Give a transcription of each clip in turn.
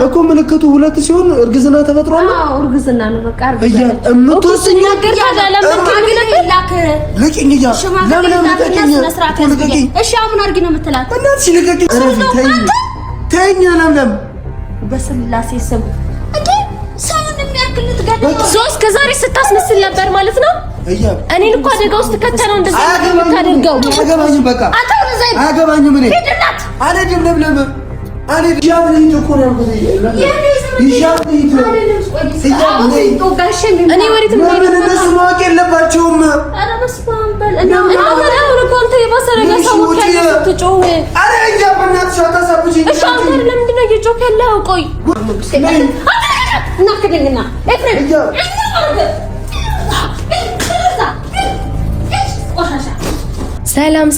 እኮ ምልክቱ ሁለት ሲሆን እርግዝና ተፈጥሯል። አዎ እርግዝና ነው። በቃ እርግዝና እምትወስኝ ነገር ታዳለም ላክ ለቂኝ ያ ለምን ለምን እሺ አሁን አርጊ ነው የምትላት እናትሽ ልቀቂ። ተይኝ ለምለም በስላሴ ስም እንዴ ሰውን የሚያክል ትገደል ሶስት ከዛሬ ስታስመስል ነበር ማለት ነው። እኔን እኮ አደጋ ውስጥ ከተነው እንደዛ ታደርገው አገባኝም በቃ አገባኝም እኔ አልሄድም ለምለም አልሄድም ያብለኝ እኮ ነው እኔ ወሪት ነው እነሱ ማወቅ የለባቸውም። ኧረ በስመ አብ በል እና አንተ የባሰረጋ ሰው ከትጮህ አረ እንጃ በእናትሽ አታሳብጂኝ። እሺ አንተ ለምንድን ነው እየጮህ ያለው? ቆይ እና ከደንግና ኤፍሬም ሰላም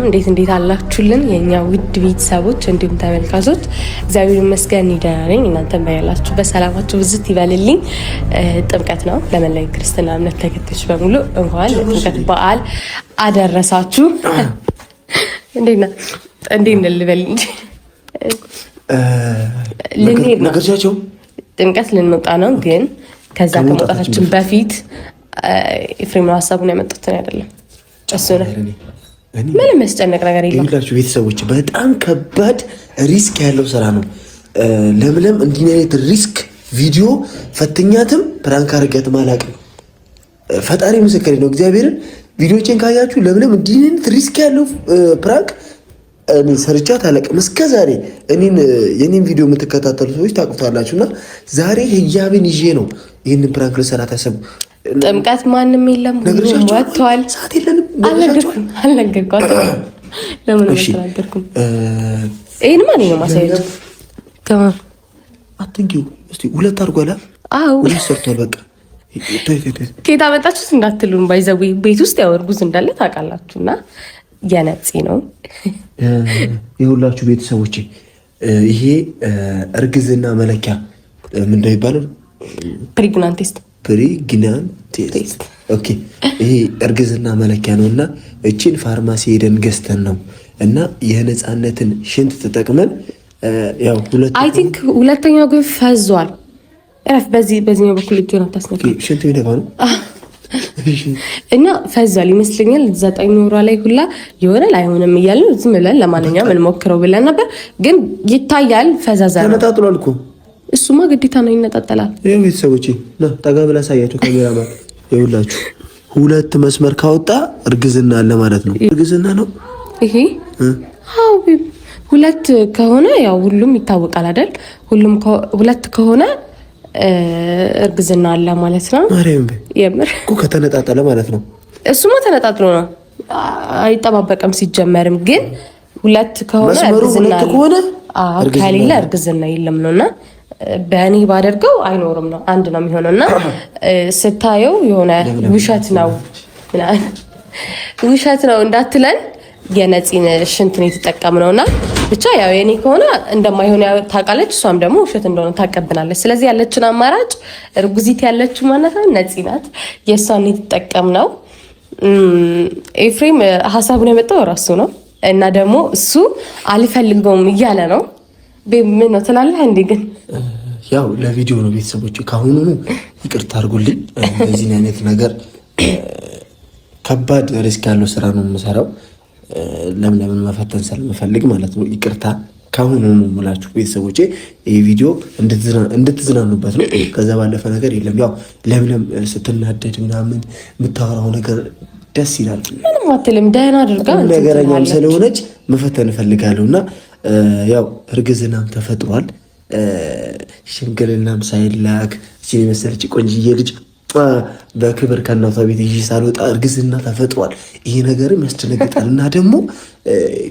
እንዴት አላችሁልን የኛ ውድ ቤተሰቦች እንዲሁም ተመልካቾች? እግዚአብሔር ይመስገን ደህና ነኝ። እናንተም በያላችሁ በሰላማችሁ ብዝት ይበልልኝ። ጥምቀት ነው። ለመላው ክርስትና እምነት ተከታዮች በሙሉ እንኳን ለጥምቀት በዓል አደረሳችሁ። እንዴት ልበል እንጂ ልንሄድ ነው ጥምቀት ልንወጣ ነው። ግን ከዛ ከመውጣታችን በፊት ኤፍሬም ሀሳቡን ያመጡትን አይደለም እሱ ነው። ምንም ያስጨነቅ ነገር የለም። ይላችሁ ቤተሰቦች በጣም ከባድ ሪስክ ያለው ስራ ነው። ለምለም እንዲህ አይነት ሪስክ ቪዲዮ ፈትኛትም ፕራንክ አድርጋትም አላውቅም። ፈጣሪ ምስክሬ ነው። እግዚአብሔርን ቪዲዮችን ካያችሁ ለምለም እንዲህ አይነት ሪስክ ያለው ፕራንክ እኔ ሰርቻት አላውቅም እስከዛሬ። የኔን ቪዲዮ የምትከታተሉ ሰዎች ታውቁታላችሁና ዛሬ ህያብን ይዤ ነው ይህንን ፕራንክ ልሰራ ታሰቡ። ጥምቀት ማንም የለም ወጥቷል። ሰዓት የለንም። አልነገርኳትም። ለምን አልተናገርኩም? ይሄን ማን ነው ማሳየት? ከማን አትንኪው እስቲ ሁለት አርጓላ። አዎ ሁለት ሰርቷል። በቃ ከየት አመጣችሁት እንዳትሉን ባይዘው ቤት ውስጥ ያው እርጉዝ እንዳለ ታውቃላችሁና የነፂ ነው የሁላችሁ ቤተሰቦች። ይሄ እርግዝና መለኪያ ምን እንደሚባለው ፕሬግናንት ቴስት ኦኬ። ይሄ እርግዝና መለኪያ ነው እና እቺን ፋርማሲ ሄደን ገዝተን ነው እና የነፃነትን ሽንት ተጠቅመን ያው አይ ቲንክ ሁለተኛው ግን ፈዟል። በዚህኛው በኩል እጁን አታስነካ። ሽንት የሚነካ ነው እና ፈዟል ይመስለኛል። 9 ወሯ ላይ ሁላ ይሆናል አይሆንም እያልን ዝም ብለን ለማንኛውም እንሞክረው ብለን ነበር። ግን ይታያል ፈዛዛ ነው። ተነጣጥሏል እኮ እሱማ ግዴታ ነው ይነጣጠላል። ይሄ ቤተሰቦቼ ነው ጠጋ ብላ ሳያችሁ ካሜራማን ይኸውላችሁ ሁለት መስመር ካወጣ እርግዝና አለ ማለት ነው። እርግዝና ነው ይሄ። አዎ ሁለት ከሆነ ያው ሁሉም ይታወቃል አይደል? ሁሉም ሁለት ከሆነ እርግዝና አለ ማለት ነው። ማርያም የምር እኮ ከተነጣጠለ ማለት ነው። እሱማ ተነጣጥሎ ነው አይጠባበቅም ሲጀመርም። ግን ሁለት ከሆነ እርግዝና ከሆነ ከሌለ እርግዝና የለም ነውና በእኔ ባደርገው አይኖርም ነው አንድ ነው የሚሆነውና ስታየው የሆነ ውሸት ነው እንዳትለን የነፂን ሽንት ነው የተጠቀምነውና ብቻ ያው የኔ ከሆነ እንደማይሆን ታውቃለች። እሷም ደግሞ ውሸት እንደሆነ ታቀብናለች። ስለዚህ ያለችን አማራጭ እርጉዚት ያለችው ማለት ነው ነፂ ናት። የእሷን የተጠቀምነው ኤፍሬም ሀሳቡን የመጣው ራሱ ነው እና ደግሞ እሱ አልፈልገውም እያለ ነው። ምን ነው ትላለህ እንዴ? ግን ያው ለቪዲዮ ነው ቤተሰቦች፣ ካሁኑ ይቅርታ አድርጉልኝ። በዚህ አይነት ነገር ከባድ ሪስክ ያለው ስራ ነው የምሰራው። ለምን መፈተን ስለምፈልግ ማለት ነው። ይቅርታ ካሁኑ ነው የምላችሁ ቤተሰቦቼ። ይህ ቪዲዮ እንድትዝናኑበት ነው። ከዛ ባለፈ ነገር የለም። ያው ለምለም ስትናደድ ምናምን የምታወራው ነገር ደስ ይላል። ምንም አትልም። ደህና አድርጋ ነገረኛም ስለሆነች መፈተን እፈልጋለሁ እና ያው እርግዝናም ተፈጥሯል። ሽምግልናም ሳይላክ እቺን የመሰለች ቆንጅዬ ልጅ በክብር ከእናቷ ቤት ይዤ ሳልወጣ እርግዝና ተፈጥሯል። ይሄ ነገርም ያስደነግጣል እና ደግሞ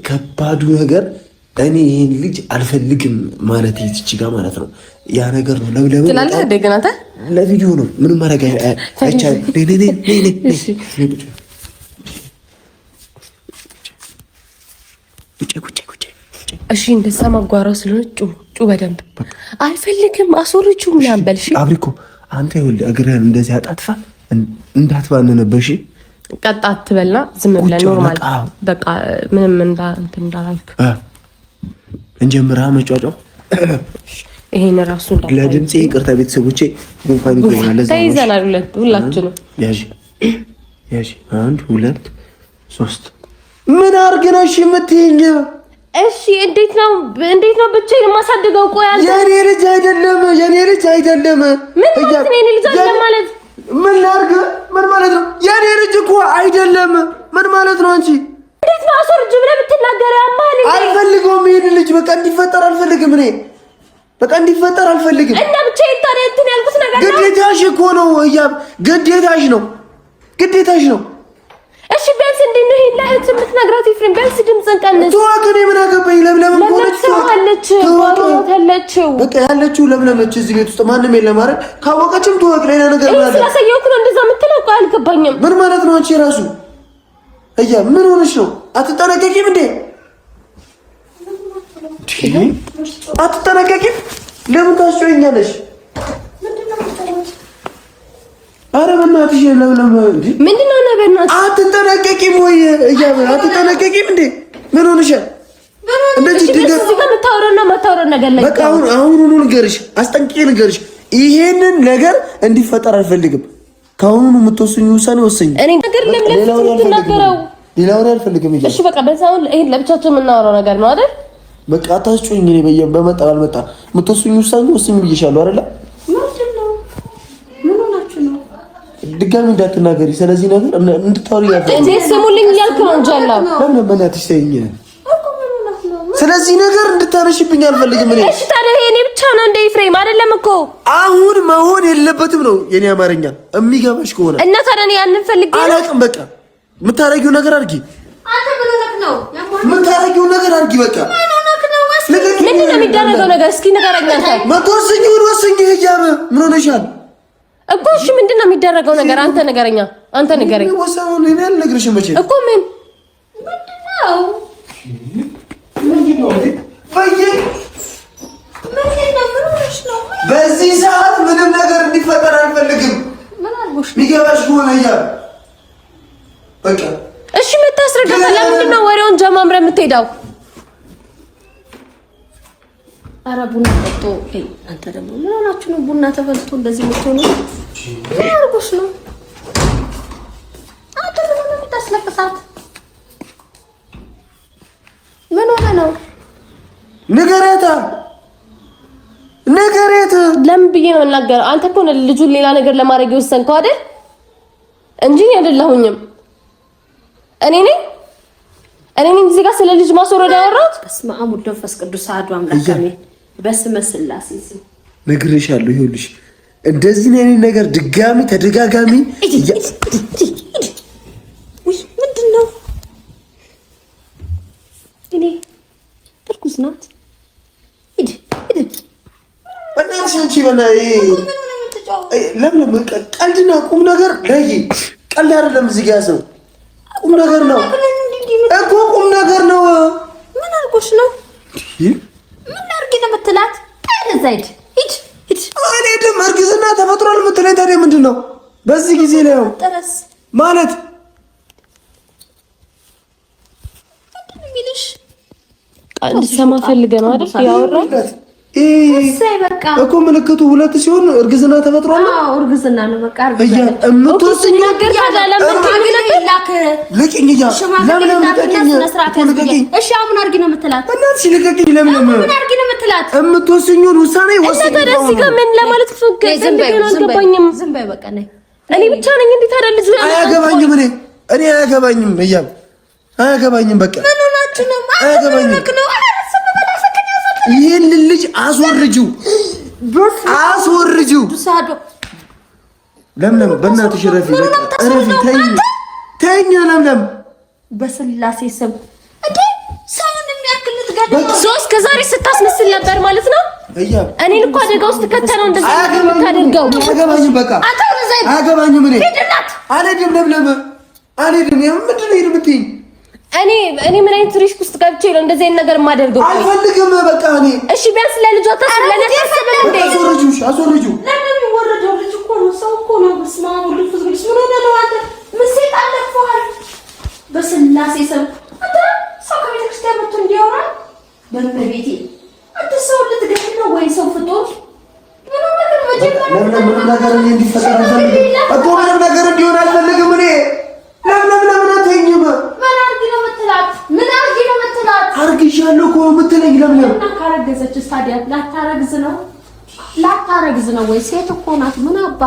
ከባዱ ነገር እኔ ይህን ልጅ አልፈልግም ማለት ይችጋ ማለት ነው። ያ ነገር ነው ለቪዲዮ ነው። ምንም ማድረግ አይቻልም። እሺ እንደዛ ማጓራው ስለሆነ ጩ በደንብ አልፈልግም አሶርቹ ምናምን በል። እሺ አብሪኮ አንተ ይኸውልህ እግርህን እንደዚህ አጣጥፋ እንዳትባነነበሽ ቀጣ አትበልና ዝም ብለህ ኖርማል በቃ ምንም እንዳላልክ እንጀምራ መጫጫው። ይሄን ራሱ ለድምጼ ይቅርታ ቤተሰቦቼ። ጉንፋን ይገኛል ለዛ ተይዘናል ሁላችንም። ያዥ 1 2 3 ምን አርገናሽ የምትይኝ? እሺ እንዴት ነው ብቻዬን የማሳድገው? ቆይ አንተ የኔ ልጅ አይደለም ምን ማለት ነው? የኔ ልጅ አይደለም ማለት ምን ላርግ? ምን ማለት ነው? የኔ ልጅ እኮ አይደለም ምን ማለት ነው? አንቺ እንዴት ነው አስወርጅ ብለህ ብትናገረው ያማል? አልፈልገውም ይሄን ልጅ በቃ እንዲፈጠር አልፈልግም። እኔ በቃ እንዲፈጠር አልፈልግም። እና ብቻዬን ታዲያ እንትን ያልኩት ነገር ነው። ግዴታሽ እኮ ነው እያብ ግዴታሽ ነው። እሺ ቢያንስ እንዴት ነው ይሄን ለእህት የምትነግራት? ኤፍሬም ቢያንስ ድምፅን ቀንስ። ተዋከኔ ምን አገባኝ? ለምለም ቆለች አለችው በቃ ያለችው ለምለም ነች። እዚህ ቤት ውስጥ ማንም የለም አይደል? ካወቀችም ተወቅ ሌላ ነገር ማለት ነው። ስላሳየሁት ነው እንደዛ የምትለው። ቆይ አልገባኝም። ምን ማለት ነው? አንቺ ራሱ እያብ ምን ሆነሽ ነው? አትጠነቀቂም እንዴ? አትጠነቀቂም? ለምን ታስጮኛለሽ? አረ በእናትሽ ለምለም እንዴ ምንድነው ነው? በእናትሽ አትጠነቀቂም ወይ? እያብ አትጠነቀቂም እንዴ? ምን ሆነሻል? እንደዚህ ድንገት ማታወራው ነገር ላይ በቃ አሁን ንገርሽ፣ አስጠንቅቄ ንገርሽ። ይሄንን ነገር እንዲፈጠር አልፈልግም። ከአሁኑ የምትወስኙ ውሳኔ ወሰኝ። እኔ ነገር ሌላውን አልፈልግም። እሺ በቃ በዛው ይሄን ለብቻችን የምናወራው ነገር ነው አይደል? በቃ አታስጮኝ። እኔ በመጣ ባልመጣ የምትወስኙ ውሳኔ ወስኝ ብዬሻለሁ አይደል? ድጋሚ እንዳትናገሪ ስለዚህ ነገር እንድታወሪ ያፈቀደ እንዴ ስሙልኝ እያልክ ነው እንጂ አላ ለምን በእናትሽ ተይኝ። ስለዚህ ነገር እንድታረሽብኝ አልፈልግም። እኔ እሺ ታዲያ እኔ ብቻ ነው እንደ ኤፍሬም አይደለም እኮ አሁን መሆን የለበትም ነው የኔ አማርኛ የሚገባሽ ከሆነ እና ታዲያ እኔ ያንን ፈልጌ አላውቅም። በቃ የምታረጊው ነገር አድርጊ። አንተ ምን ሆነህ ነው? የምታረጊው ነገር አድርጊ። በቃ ምንድን ነው የሚደረገው ነገር? እስኪ ንገረኝ። አንተ መተወሰኝውን ወሰኝ። ህያብ ምን ሆነሻል እኮ? እሺ ምንድን ነው የሚደረገው ነገር? አንተ ንገረኛ። አንተ ንገረኝ። ወሰኑን እኔ አልነግርሽም መቼ እኮ ምን በዚህ ሰዓት ምንም ነገር እንዲፈጠር አልፈልግም። ሚገባሽ ከሆነ ህያብ በቃ እሺ የምታስረዳው ለምንድን ነው ወሬውን ጀማምረህ የምትሄደው? ኧረ ቡና ጠጡ። አንተ ደግሞ ምን ሆናችሁ ነው? ቡና ተፈልቶ እንደዚህ የምትሆኑ ምን አድርጎሽ ነው? አንተ ምን ሆነ የምታስለቅሳት? ምን ሆነ ነው? ንገረታ። ለምን ብዬ ነው የምናገረው? አንተ እኮ ነው ልጁን ሌላ ነገር ለማድረግ የወሰንከው አይደል? እንጂ አይደለሁኝም። እኔ ነኝ እዚህ ጋር ስለ ልጅ ማስወረድ ያወራሁት። በስመ አብ ወወልድ ወመንፈስ ቅዱስ አሐዱ አምላክ አሜን። በስመ ስላሴ ስም ነግሬሻለሁ። ይኸውልሽ እንደዚህ አይነት ነገር ድጋሚ ተደጋጋሚ ምንድን ነው? እኔ እርጉዝ ናት። ሂድ በእናትሽ አንቺ ለምን ቀልድና ቁም ነገር ለይ ቀልድ አይደለም። እዚህ ጋር ሰው ቁም ነገር ነው እኮ ቁም ነገር ነው። ምን አልኩሽ ነው? ምን አድርጊ ነው የምትላት? ሂድ አልሄድም። እርግዝና ተፈጥሯል የምትለኝ ታዲያ ምንድን ነው በዚህ ጊዜ ላይ ነው ማለት? ሚልሽ እንድትሰማ ፈልገህ ነው አይደል ያወራው? እኮ ምልክቱ 2 ሲሆን እርግዝና ተፈጥሯል። አዎ እርግዝና ነው በቃ። እምትወስኝ ነገር ታዲያ ለምን ታግለክ ልቅኝ ያ ለምን ልቅኝ? እሺ አሁን አድርጊ ነው የምትላት? እናትሽ ልቅኝ። ለምን አድርጊ ነው የምትላት? እምትወስኙን ውሳኔ ወስኝ። ታዲያ እዚህ ጋር ምን ለማለት ፈቀደ? አልገባኝም። ዝም በይ በቃ ነኝ። እኔ ብቻ ነኝ እንዴ ታዲያ ልጅ አያገባኝም። እኔ አያገባኝም። እያም አያገባኝም። በቃ ምን ሆናችሁ ነው? አያገባኝም። ይሄን ልጅ አስወርጂው። ለምለም በእናትሽ ረፊ ተይኝ። ለምለም በስላሴ ስም እንዴ ሰውን የሚያክል ልትገድል ሶስት ከዛሬ ስታስመስል ነበር ማለት ነው። እኔን እኮ አደጋ ውስጥ ከተነው እንደዚህ የምታደርገው አያገባኝም። በቃ አያገባኝም። እኔ አልሄድም። ለምለም አልሄድም። ምንድን ነው የምትይኝ? እኔ ምን አይነት ሪስክ ውስጥ ገብቼ ነው እንደዚህ አይነት ነገር የማደርገው? አልፈልግም። በቃ እኔ እሺ ቢያንስ ለልጇ ታስብ እንዴ? አስወርጂው። ለምን የሚወረደው ልጅ እኮ ነው፣ ሰው እኮ ነው። በስመ አብ ወወልድ ወመንፈስ ቅዱስ ምን ሆነ ነው አንተ? ምን ሰይጣን ለፈዋል? በስላሴ ስም አንተ ሰው ከቤተ ክርስቲያን መጥቶ እንዲያወራ በእመቤቴ አንተ ሰው ልትገድል ነው ወይ? ሰው ፍጡር ምንም ነገር እንዲፈጠር አልፈልግም እኮ ምንም ነገር እንዲሆን አልፈልግም እኔ ለምን አትይኝም? ምን አርጊ ነው የምትላት? አርግሻለሁ እኮ የምትለኝ ለምን? ካረገዘችስ ታዲያ ላታረግዝ ነው ወይ? ሴት እኮ ናት። ምን አባ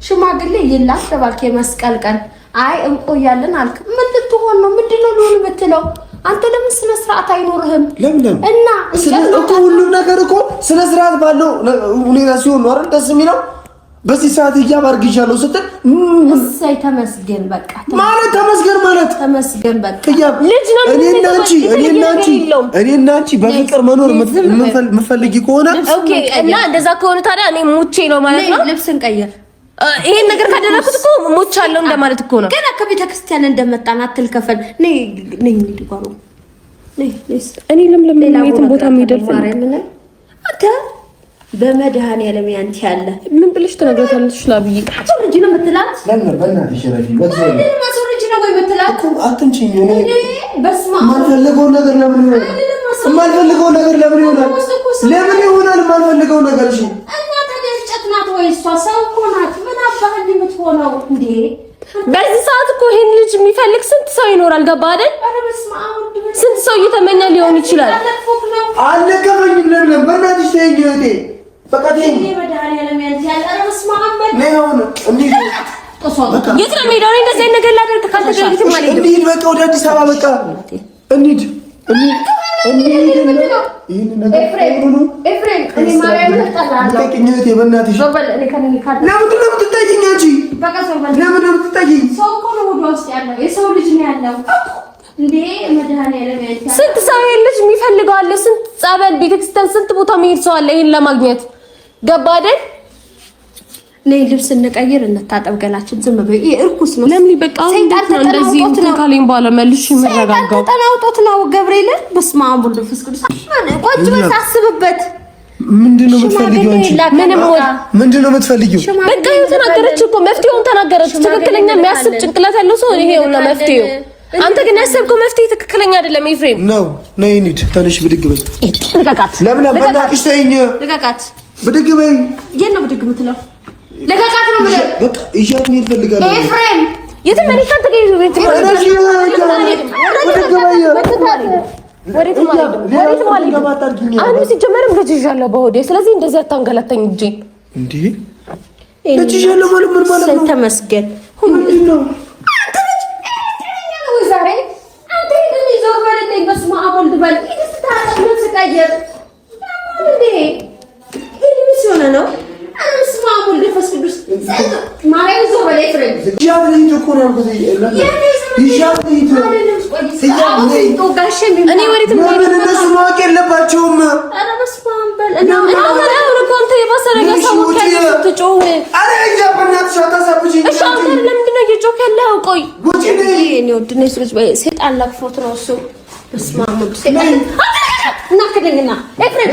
ሽማግሌ ይላክ ተባልክ የመስቀል ቀን አይ እንቆያለን አልክ። ምን ልትሆን ነው? ምንድነው ሊሆን የምትለው? አንተ ለምን ስነ ስርዓት አይኖርህም? ለምን እና እኮ ሁሉም ነገር እኮ ስነ ስርዓት ባለው ሁኔታ ሲሆን ነው አይደል ደስ የሚለው? በዚህ ሰዓት እያባርግሻለሁ ስትል እሰይ ተመስገን በቃ ማለት ተመስገን በቃ ልጅ ነው። እኔና አንቺ በፍቅር መኖር የምፈልጊ ከሆነ ኦኬ። እና እንደዛ ከሆነ ታዲያ እኔ ሙቼ ነው ማለት ነው። ልብስን ቀየር። ይሄን ነገር ካደረኩት እኮ ሞቻለሁ እንደማለት እኮ ነው። ገና ከቤተ ክርስቲያን እንደመጣን አትልከፈል። ነይ እንዲጓሩ እኔ ለምለም የትም ቦታ የሚደርስ አንተ በመድኃኒዓለም ያንቺ ያለ ምን ብለሽ ተነግረታለሽ? ላብይ ልጅ ነው የምትላት ለምን በእናትሽ ረፊ ልጅ ነው ወይ የምትላት? አትንቺኝ። በስመ አብ የማልፈልገው ነገር ለምን ይሆናል? የማልፈልገው ነገር ለምን ይሆናል? የማልፈልገው ነገር እሺ። እና ታዲያ እንጨት ናት ወይ እሷ? ሰው እኮ ናት። ምን አባህ የምትሆነው እንዴ? በዚህ ሰዓት እኮ ይሄን ልጅ የሚፈልግ ስንት ሰው ይኖራል? ገባ አይደል? ስንት ሰው እየተመኘ ሊሆን ይችላል። አልገባኝም። ለምን በእናትሽ ተይኝ እህቴ። በቃ ተይኝ። የት ነው የምሄደው? እኔ እንደዚህ አይነት ነገር ላደርግ ካልተገኘት ማለት ነው። እንሂድ በቃ ወደ አዲስ አበባ በቃ እንሂድ። ስንት ሰው ልጅ የሚፈልገው አለ። ስንት ጸበል፣ ቤተክርስቲያን፣ ስንት ቦታ መሄድ ሰው አለ ይሄን ለማግኘት። ገባ አይደል? ነይ ልብስ እንቀይር፣ እንታጠብ ገላችን። ዝም በይ፣ ይሄ እርኩስ ነው። ለምን በቃ እንደዚህ ካለኝ በኋላ መልሽ የምረጋጋው ተጠናውጦት ነው። ገብርኤል በስመ አብ ወወልድ ወመንፈስ ቅዱስ። ቆንጆ ታስብበት። ምንድነው የምትፈልጊው አንቺ? ምንድነው የምትፈልጊው? በቃ ይኸው ተናገረች እኮ መፍትሄውን ተናገረች። ትክክለኛ የሚያስብ ጭንቅላት ያለው ሰው ይሄውና መፍትሄው። አንተ ግን ያሰብከው መፍትሄ ትክክለኛ አይደለም። ኤፍሬም ነው ነይ እንሂድ። ተነሽ ብድግ በይ። ልቀቃት። ለምን በእናትሽ ተይኝ። ልቀቃት። ብድግ በይ። የት ነው ብድግ የምትለው? ልቀቃት ነው ብለህ በቃ እያት ነው ይፈልጋለሁ። ኤፍሬም የትም እኔ ካንተ ጋር ይዘው ቤት አንዱ ሲጀመርም ልጅ ይዣለሁ በሆዴ። ስለዚህ እንደዚህ አታንገላታኝ እንጂ እንዴ ልጅ ይዣለሁ ማለት ምን ማለት ነው? ተመስገን ምንድን ነው? ዛሬ አንተ ምን ይዞር በለኝ። በስመ አብ ወልድ በል ይስተታተም ስቀየር እንዴ ይሄ ምን ነው? በስመ አብ ወልድ መንፈስ ቅዱስ ማርያም ይዞር በለኝ። ፍሬም ያለኝ ተኮራ ነው እኔ ወሪትም እነሱ ማወቅ የለባቸውም። ኧረ በስመ አብ በል እና አንተ የባሰ ነገር ሰው ትጮህ። ኧረ እኛ በእናትሽ አታሳብጂኝ። እሺ አንተ ለምንድን ነው እየጮህ ያለኸው? ቆይ ጉጪ ነይ። እኔ ወድኔ ስለዚህ ሰይጣን ለክፎት ነው እሱ። በስመ አብ ወልድ ሰይጣን እና ከደኝና ኤፍሬም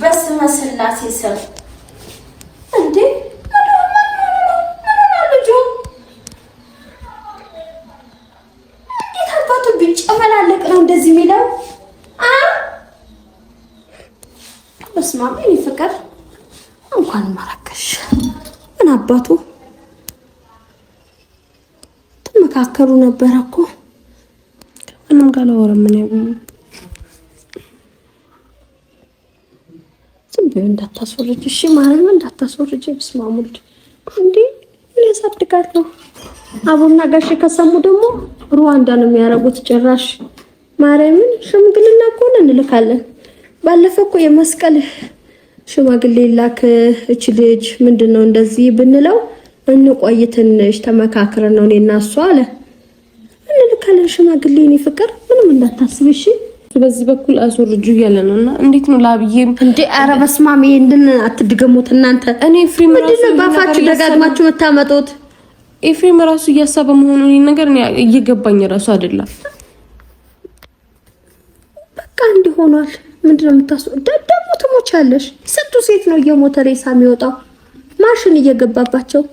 በስመ ስላሴ ስም እንዴ ልጁ እንዴት አባቱ ቢጨመላለቅ ነው እንደዚህ የሚለው? በስመ አብ የእኔ ፍቅር እንኳን ማረከሽ። ምን አባቱ ተመካከሩ ነበር እኮ ምንም ጋር አላወራም። ምን ያው እንዳታስወርጅ እሺ፣ ማርያም እንዳታስወርጅ። በስመ አብ ወልድ እንዴ ምን ያሳድጋሉ? አቡና ጋሽ ከሰሙ ደግሞ ሩዋንዳ ነው የሚያረጉት። ጭራሽ ማርያምን ሽምግልና እኮ እንልካለን። ባለፈው እኮ የመስቀል ሽማግሌ ላክ እቺ ልጅ ምንድነው እንደዚህ ብንለው እንቆይ ትንሽ ተመካክረን ነው እኔና እሷ አለ። እንልካለን ሽማግሌ። እኔ ፍቅር ምንም እንዳታስብ እሺ። በዚህ በኩል አስወርጁ እያለ ነውና እንዴት ነው ላብዬም እንዴ? ኧረ በስመ አብ ይሄንን አትድገሙት እናንተ። እኔ ኤፍሬም ራሱ ምንድነው ባፋችሁ ደጋግማችሁ የምታመጡት? ኤፍሬም ራሱ እያሰበ መሆኑን ይሄን ነገር እየገባኝ ራሱ አይደለም። በቃ እንዲህ ሆኗል። ምንድነው የምታስወ ደግሞ ትሞቻለሽ። ስንቱ ሴት ነው እየሞተ ሬሳ የሚወጣው ማሽን እየገባባቸው።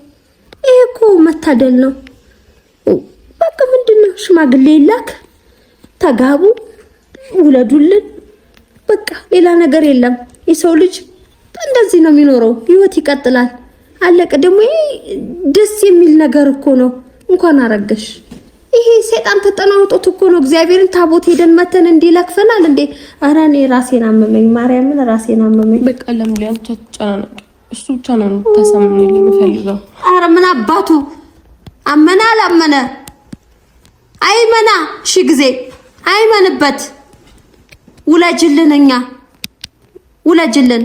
ይሄ እኮ መታደል ነው። በቃ ምንድነው ሽማግሌ ይላክ፣ ተጋቡ፣ ውለዱልን። በቃ ሌላ ነገር የለም። የሰው ልጅ እንደዚህ ነው የሚኖረው። ህይወት ይቀጥላል። አለቀ። ደግሞ ደስ የሚል ነገር እኮ ነው። እንኳን አረገሽ። ይሄ ሰይጣን ተጠናውጦት እኮ ነው። እግዚአብሔርን ታቦት ሄደን መተን እንዲለክፈናል እንዴ? ኧረ እኔ ራሴን አመመኝ፣ ማርያምን ራሴን አመመኝ። በቃ ለምን ተጨናነቅ? እሱ ብቻ ነው ተሰምነኝ የምፈልገው። ኧረ ምን አባቱ አመና አላመነ አይመና፣ ሺ ጊዜ አይመንበት። ውለጅልን፣ እኛ ውለጅልን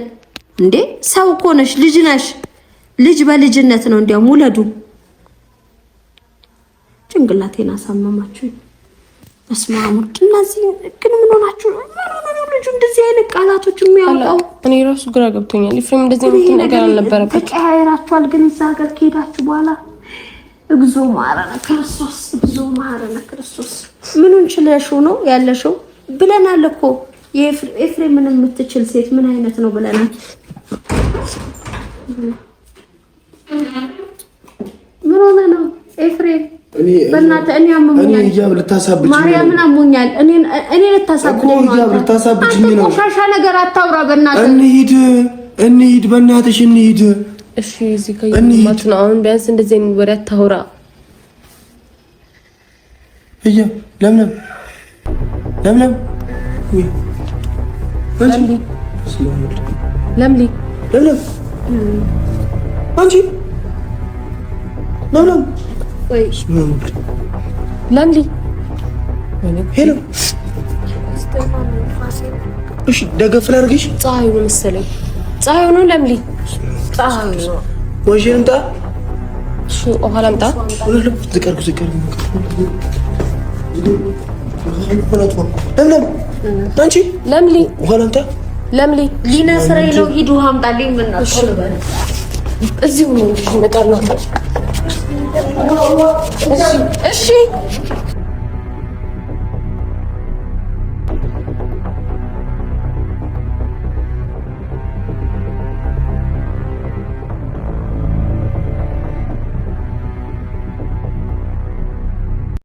እንዴ። ሰው እኮ ነሽ፣ ልጅ ነሽ። ልጅ በልጅነት ነው። እንዲያውም ውለዱ። ጭንቅላቴን አሳመማችሁ። መስማሙት እነዚህ ግን ምን ሆናችሁ? ልጁ እንደዚህ አይነት ቃላቶች የሚያወጣው እኔ ራሱ ግራ ገብቶኛል። ኤፍሬም እንደዚህ አይነት ነገር አልነበረበት። ተቀያይራችኋል። ግን እዛ ሀገር ከሄዳችሁ በኋላ እግዚኦ መሐረነ ክርስቶስ፣ እግዚኦ መሐረነ ክርስቶስ። ምኑን ችለሽው ነው ያለሽው ብለናል እኮ። የኤፍሬምን የምትችል ሴት ምን አይነት ነው ብለናል። ምን ሆነ ነው ኤፍሬም? በእናትህ እኔ አሞኛል። ማርያምን አሞኛል። እኔ ልታሳብኝ ነው። ቆሻሻ ነገር አታውራ በእናትህ። እንሂድ በእናትሽ እንሂድ። እሺ እዚህ ከይማት ነው አሁን ቢያንስ እንደዚህ ወሬ አታውራ። ለምለም ለምሊ አንቺ ለምለም ለምሊ ሄሎ፣ እሺ ደገፍ ላድርግሽ። ፀሐዩ ነው መሰለኝ፣ ፀሐዩ ነው ለምሊ፣ ፀሐዩ ነው። ወይሽ እንጣ እሺ ውሃ ላምጣ። ዝቀርኩ ለምለም አንቺ ለምሊ ውሃ ላምጣ። ለምሊ ሊነስረኝ ነው። ሂድ ውሃ አምጣልኝ። ምን ነው እዚሁ ነው እመጣለሁ። እሺ